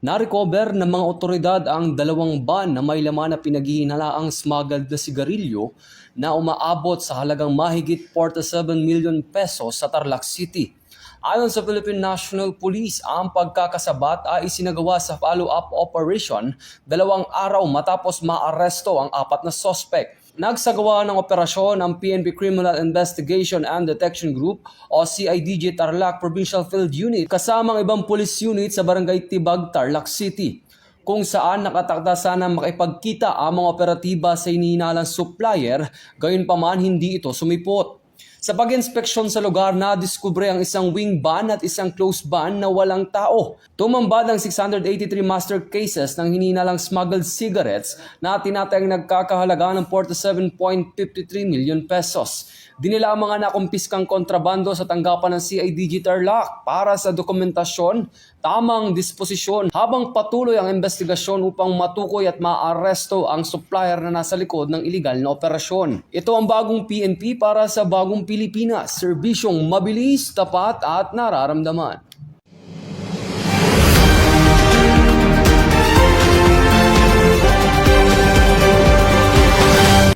Na-recover ng mga otoridad ang 2 van na may laman na pinaghihinalaang smuggled na sigarilyo na umaabot sa halagang mahigit 47 million pesos sa Tarlac City. Ayon sa Philippine National Police, ang pagkakasabat ay isinagawa sa follow-up operation 2 araw matapos maaresto ang 4 na suspect. Nagsagawa ng operasyon ang PNP Criminal Investigation and Detection Group o CIDG Tarlac Provincial Field Unit kasamang ibang police unit sa Barangay Tibag, Tarlac City, kung saan nakatakda sana makipagkita ang mga operatiba sa hinihinalang supplier, gayunpaman hindi ito sumipot. Sa pag-inspeksyon sa lugar, nadiskubre ang isang wing van at isang close van na walang tao. Tumambad ang 683 master cases ng hinihinalang smuggled cigarettes na tinatayang nagkakahalaga ng 47.53 million pesos. Dinila ang mga nakumpiskang kontrabando sa tanggapan ng CIDG Tarlac para sa dokumentasyon, tamang disposisyon habang patuloy ang investigasyon upang matukoy at maaresto ang supplier na nasa likod ng iligal na operasyon. Ito ang bagong PNP para sa bagong Pilipinas, serbisyong mabilis, tapat at nararamdaman.